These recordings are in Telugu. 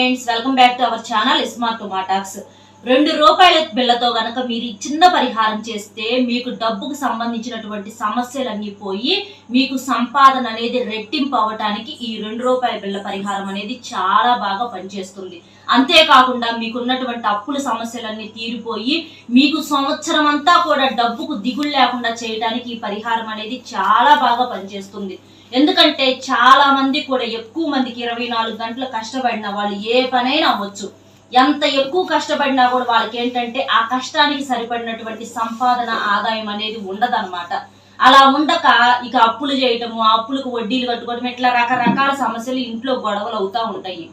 Friends, welcome back to our channel smart టొమాటాక్స్. ₹2 బిళ్ళతో గనక మీరు చిన్న పరిహారం చేస్తే మీకు డబ్బుకు సంబంధించినటువంటి సమస్యలన్నీ పోయి మీకు సంపాదన అనేది రెట్టింపు అవ్వటానికి ఈ ₹2 బిళ్ళ పరిహారం అనేది చాలా బాగా పనిచేస్తుంది. అంతేకాకుండా మీకున్నటువంటి అప్పుల సమస్యలన్నీ తీరిపోయి మీకు సంవత్సరం అంతా కూడా డబ్బుకు దిగులు లేకుండా చేయడానికి ఈ పరిహారం అనేది చాలా బాగా పనిచేస్తుంది. ఎందుకంటే చాలా మంది కూడా ఎక్కువ మందికి 24 గంటలు కష్టపడిన వాళ్ళు ఏ పనైనా అవ్వచ్చు. ఎంత ఎక్కువ కష్టపడినా కూడా వాళ్ళకి ఏంటంటే ఆ కష్టానికి సరిపడినటువంటి సంపాదన ఆదాయం అనేది ఉండదన్నమాట. అలా ఉండక ఇక అప్పులు చేయటము, ఆ అప్పులకు వడ్డీలు కట్టుకోవడం, ఇట్లా రకరకాల సమస్యలు ఇంట్లో గొడవలు అవుతూ ఉంటాయి.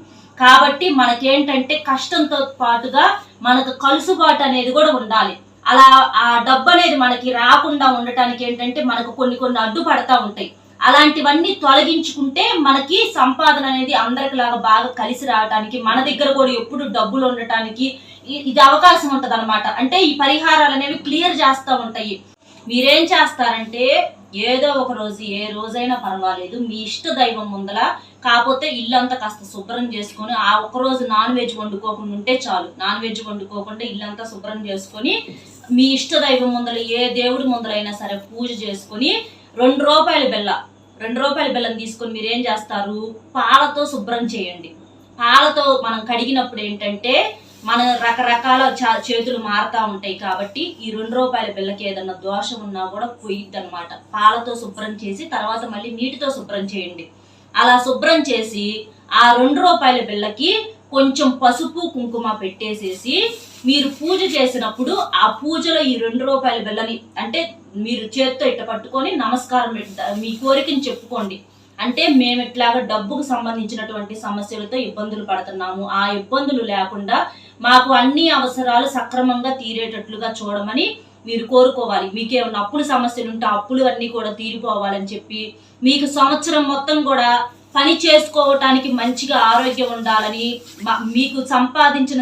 కాబట్టి మనకేంటంటే కష్టంతో పాటుగా మనకు కలుసుబాటు అనేది కూడా ఉండాలి. అలా ఆ డబ్బు అనేది మనకి రాకుండా ఉండటానికి ఏంటంటే మనకు కొన్ని అడ్డుపడతా ఉంటాయి. అలాంటివన్నీ తొలగించుకుంటే మనకి సంపాదన అనేది అందరికిలాగా బాగా కలిసి రావడానికి, మన దగ్గర కూడా ఎప్పుడు డబ్బులు ఉండటానికి ఇది అవకాశం ఉంటది అనమాట. అంటే ఈ పరిహారాలు అనేవి క్లియర్ చేస్తూ ఉంటాయి. మీరేం చేస్తారంటే ఏదో ఒక రోజు, ఏ రోజైనా పర్వాలేదు, మీ ఇష్ట దైవం ముందల కాకపోతే ఇల్లంతా కాస్త శుభ్రం చేసుకొని, ఆ ఒక్కరోజు నాన్ వెజ్ వండుకోకుండా ఉంటే చాలు. నాన్ వెజ్ వండుకోకుండా ఇల్లంతా శుభ్రం చేసుకొని మీ ఇష్ట దైవం ముందల, ఏ దేవుడి ముందలైనా సరే పూజ చేసుకొని ₹2 బెల్లం తీసుకొని మీరేం చేస్తారు, పాలతో శుభ్రం చేయండి. పాలతో మనం కడిగినప్పుడు ఏంటంటే మన రకరకాల చేతులు మారుతా ఉంటాయి. కాబట్టి ఈ ₹2 బిళ్ళకి ఏదన్నా దోషం ఉన్నా కూడా పోయిద్ది అనమాట. పాలతో శుభ్రం చేసి తర్వాత మళ్ళీ నీటితో శుభ్రం చేయండి. అలా శుభ్రం చేసి ఆ ₹2 బిళ్ళకి కొంచెం పసుపు కుంకుమ పెట్టేసేసి మీరు పూజ చేసినప్పుడు ఆ పూజలో ఈ ₹2 బిళ్ళని అంటే మీరు చేత్తో ఇట్ట పట్టుకొని నమస్కారం మీ కోరికని చెప్పుకోండి. అంటే మేము ఇట్లాగా డబ్బుకు సంబంధించినటువంటి సమస్యలతో ఇబ్బందులు పడుతున్నాము, ఆ ఇబ్బందులు లేకుండా మాకు అన్ని అవసరాలు సక్రమంగా తీరేటట్లుగా చూడమని మీరు కోరుకోవాలి. మీకేమన్నా అప్పుల సమస్యలు ఉంటే అప్పులు అన్నీ కూడా తీరిపోవాలని చెప్పి, మీకు సంవత్సరం మొత్తం కూడా పని చేసుకోవటానికి మంచిగా ఆరోగ్యం ఉండాలని, మీకు సంపాదించిన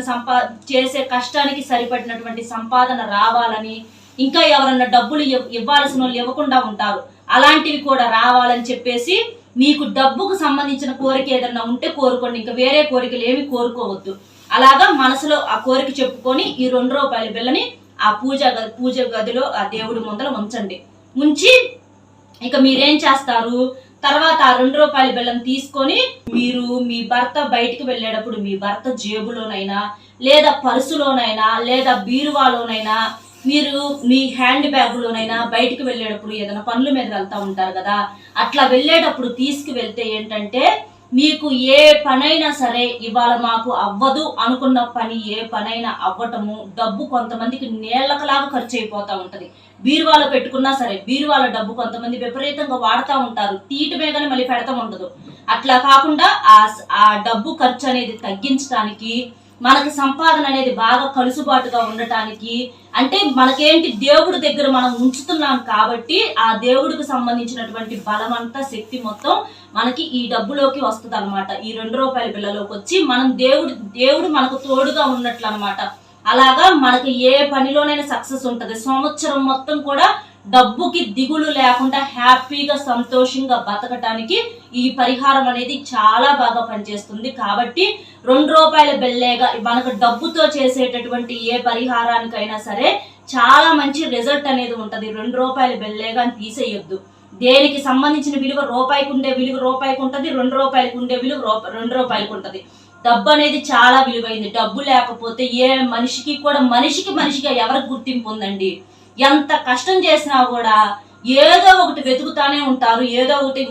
చేసే కష్టానికి సరిపడినటువంటి సంపాదన రావాలని, ఇంకా ఎవరన్నా డబ్బులు ఇవ్వాల్సిన వాళ్ళు ఇవ్వకుండా ఉంటారు, అలాంటివి కూడా రావాలని చెప్పేసి మీకు డబ్బుకు సంబంధించిన కోరిక ఏదన్నా ఉంటే కోరుకోండి. ఇంకా వేరే కోరికలు ఏమి కోరుకోవద్దు. అలాగా మనసులో ఆ కోరిక చెప్పుకొని ఈ ₹2 బిళ్ళని ఆ పూజ గదిలో ఆ దేవుడి ముందర ఉంచండి. ఉంచి ఇక మీరేం చేస్తారు, తర్వాత ఆ ₹2 బిళ్ళం తీసుకొని మీరు మీ భర్త బయటికి వెళ్ళేటప్పుడు మీ భర్త జేబులోనైనా లేదా పర్సులోనైనా లేదా బీరువాలోనైనా మీరు మీ హ్యాండ్ బ్యాగ్లోనైనా బయటికి వెళ్ళేటప్పుడు ఏదైనా పనుల మీద వెళ్తూ ఉంటారు కదా, అట్లా వెళ్ళేటప్పుడు తీసుకువెళ్తే ఏంటంటే మీకు ఏ పనైనా సరే ఇవాళ మాకు అవ్వదు అనుకున్న పని ఏ పనైనా అవ్వటము, డబ్బు కొంతమందికి నీళ్లకలాగా ఖర్చు అయిపోతూ ఉంటది. బీరువాలో పెట్టుకున్నా సరే బీరువాల డబ్బు కొంతమంది విపరీతంగా వాడుతూ ఉంటారు, తీయటమే కానీ మళ్ళీ పెడతాం ఉండదు. అట్లా కాకుండా ఆ డబ్బు ఖర్చు అనేది తగ్గించడానికి, మనకి సంపాదన అనేది బాగా కలుసుబాటుగా ఉండటానికి, అంటే మనకేంటి దేవుడి దగ్గర మనం ఉంచుతున్నాం కాబట్టి ఆ దేవుడికి సంబంధించినటువంటి బలం అంతా, శక్తి మొత్తం మనకి ఈ డబ్బులోకి వస్తుంది అనమాట. ఈ ₹2 బిళ్ళలోకి వచ్చి మనం దేవుడు మనకు తోడుగా ఉన్నట్లు అనమాట. అలాగా మనకి ఏ పనిలోనైనా సక్సెస్ ఉంటది. సంవత్సరం మొత్తం కూడా డబ్బుకి దిగులు లేకుండా హ్యాపీగా సంతోషంగా బతకటానికి ఈ పరిహారం అనేది చాలా బాగా పనిచేస్తుంది. కాబట్టి ₹2 బిళ్ళేగా మనకు డబ్బుతో చేసేటటువంటి ఏ పరిహారానికైనా సరే చాలా మంచి రిజల్ట్ అనేది ఉంటది. ₹2 బిళ్ళేగా అని తీసేయొద్దు. దేనికి సంబంధించిన విలువ రూపాయికి ఉండే విలువ రూపాయికి ఉంటది, ₹2 ఉండే విలువ ₹2 ఉంటది. డబ్బు అనేది చాలా విలువైంది. డబ్బు లేకపోతే ఏ మనిషికి కూడా మనిషిగా ఎవరికి గుర్తింపు ఉందండి. ఎంత కష్టం చేసినా కూడా ఏదో ఒకటి వెతుకుతానే ఉంటారు. ఏదో ఒకటి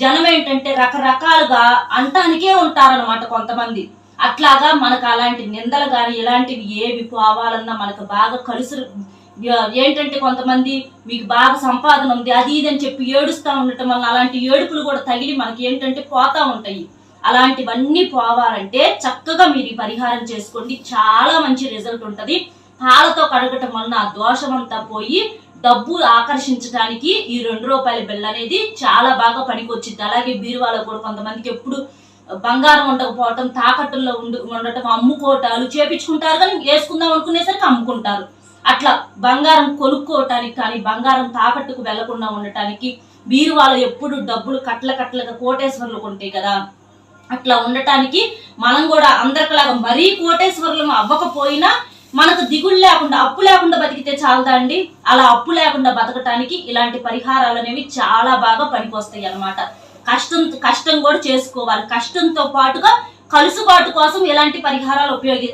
జనం ఏంటంటే రకరకాలుగా అంటానికే ఉంటారనమాట కొంతమంది. అట్లాగా మనకు అలాంటి నిందలు కానీ ఇలాంటివి ఏవి పోవాలన్నా మనకు బాగా ఏంటంటే కొంతమంది మీకు బాగా సంపాదన ఉంది అది ఇదని చెప్పి ఏడుస్తూ ఉండటం వల్ల అలాంటి ఏడుపులు కూడా తగిలి మనకి ఏంటంటే పోతా ఉంటాయి. అలాంటివన్నీ పోవాలంటే చక్కగా మీరు ఈ పరిహారం చేసుకోండి, చాలా మంచి రిజల్ట్ ఉంటది. పాలతో కడగటం వలన ఆ దోషం అంతా పోయి డబ్బు ఆకర్షించడానికి ఈ ₹2 బిళ్ళ అనేది చాలా బాగా పనికొచ్చింది. అలాగే బీరువాలో కూడా కొంతమందికి ఎప్పుడు బంగారం ఉండకపోవటం, తాకట్టుల్లో ఉండటం, అమ్ముకోవటాలు చేపించుకుంటారు కానీ వేసుకుందాం అనుకునేసరికి అమ్ముకుంటారు. అట్లా బంగారం కొనుక్కోవటానికి కానీ బంగారం తాకట్టుకు వెళ్లకుండా ఉండటానికి బీరువాలో ఎప్పుడు డబ్బులు కట్లగా కోటేశ్వర్లు ఉంటాయి కదా, అట్లా ఉండటానికి మనం కూడా అందరిలాగా మరీ కోటేశ్వరులం అవ్వకపోయినా మనకు దిగులు లేకుండా అప్పు లేకుండా బతికితే చాలదా అండి. అలా అప్పు లేకుండా బతకటానికి ఇలాంటి పరిహారాలు అనేవి చాలా బాగా పనికొస్తాయి అన్నమాట. కష్టం కూడా చేసుకోవాలి. కష్టంతో పాటుగా కలుసుబాటు కోసం ఇలాంటి పరిహారాలు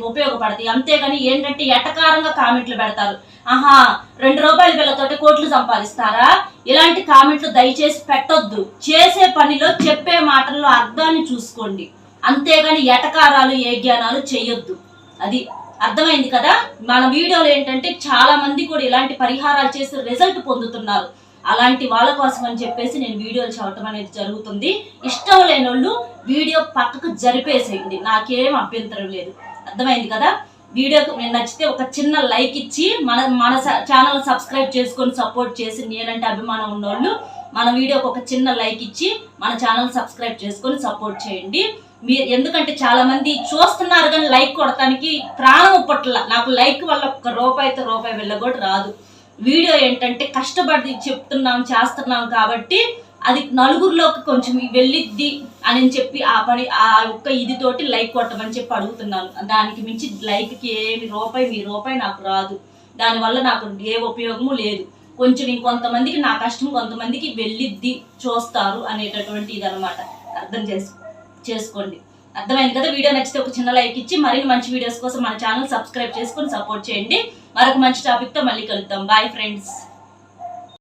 ఉపయోగపడతాయి. అంతేగాని ఏంటంటే ఎటకారంగా కామెంట్లు పెడతారు. ఆహా 2 రూపాయల బిళ్ళతోటి కోట్లు సంపాదిస్తారా? ఇలాంటి కామెంట్లు దయచేసి పెట్టొద్దు. చేసే పనిలో చెప్పే మాటల్లో అర్థాన్ని చూసుకోండి. అంతేగాని ఎటకారాలు ఏజ్ఞానాలు చెయ్యొద్దు. అది అర్థమైంది కదా. మన వీడియోలు ఏంటంటే చాలా మంది కూడా ఇలాంటి పరిహారాలు చేసి రిజల్ట్ పొందుతున్నారు. అలాంటి వాళ్ళ కోసం అని చెప్పేసి నేను వీడియోలు చూడటం అనేది జరుగుతుంది. ఇష్టం లేని వాళ్ళు వీడియో పక్కకు జరిపేసేయండి, నాకేం అభ్యంతరం లేదు. అర్థమైంది కదా. వీడియోకి నేను నచ్చితే ఒక చిన్న లైక్ ఇచ్చి మన ఛానల్ సబ్స్క్రైబ్ చేసుకొని సపోర్ట్ చేసి, నేనంటే అభిమానం ఉన్నోళ్ళు మన వీడియోకి ఒక చిన్న లైక్ ఇచ్చి మన ఛానల్ సబ్స్క్రైబ్ చేసుకొని సపోర్ట్ చేయండి. మీరు ఎందుకంటే చాలా మంది చూస్తున్నారు కానీ లైక్ కొడటానికి ప్రాణం ఉప్పట్ల. నాకు లైక్ వల్ల రూపాయి వెళ్ళ కూడా రాదు. వీడియో ఏంటంటే కష్టపడి చెప్తున్నాం చేస్తున్నాం కాబట్టి అది నలుగురిలోకి కొంచెం వెళ్ళిద్ది అని చెప్పి ఆ పని ఆ ఒక్క ఇదితోటి లైక్ కొట్టమని చెప్పి అడుగుతున్నాను. దానికి మించి లైక్కి ఏమి మీ రూపాయి నాకు రాదు. దానివల్ల నాకు ఏ ఉపయోగము లేదు. కొంచెం ఇంకొంతమందికి నా కష్టం కొంతమందికి వెళ్ళిద్ది, చూస్తారు అనేటటువంటి ఇదనమాట. అర్థం చేసుకోండి. అర్థమైంది కదా. వీడియో నచ్చితే ఒక చిన్న లైక్ ఇచ్చి మరిన్ని మంచి వీడియోస్ కోసం మన ఛానల్ సబ్స్క్రైబ్ చేసుకొని సపోర్ట్ చేయండి. మరొక మంచి టాపిక్తో మళ్ళీ కలుద్దాం. Bye friends.